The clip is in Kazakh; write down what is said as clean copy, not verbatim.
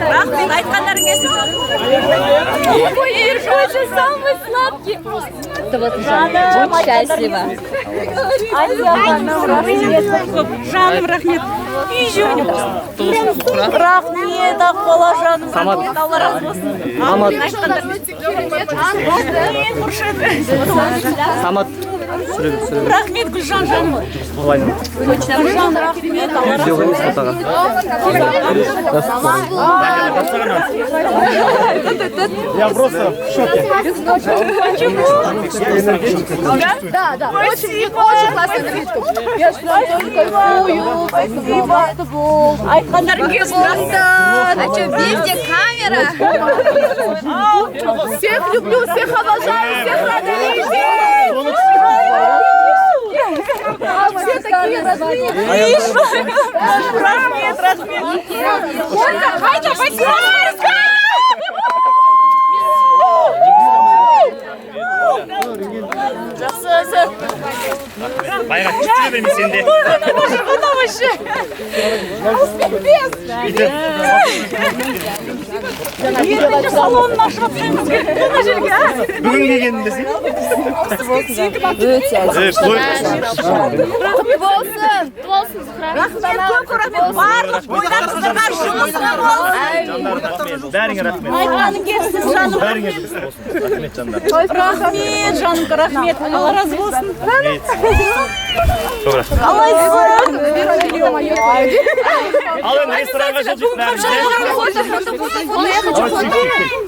Рахмет, айтқандарың келсін. Ой, Ержоша, самый сладкий. Будь счастлива. Жаным, рахмет. Рахмет, Ақбала жаным. Алла разы болсын. Самат. Рахмет, Гүлжан жаным. Гүлжан, рахмет. Алла разы болсын. Я просто в шоке. Да, очень классный напиток. Я кайфую, спасибо. Айтқандарың келсін. А что, везде камера? Всех люблю, всех обожаю, всех рада видеть. Все такие родные. Рахмет, рахмет. Ольга, Хайда, спасибо. Жақсы. Байға күшті бермей сенде. Ертеңгі салонын ашып атсаңыз мына жерге. Бүгін келгенімде сен. Болсын. Көп рахмет. Барлық бойдан қыздарға жұмысыңа болсын. Бәріңе рахмет. Айтқаның келсін жаным. Бәріңе болсын. Рахмет жандар. Рахмет, жаным, рахмет. Алла разы болсын. Çok рахмет. Ал енді ресторанға жол жетіп бәріміз.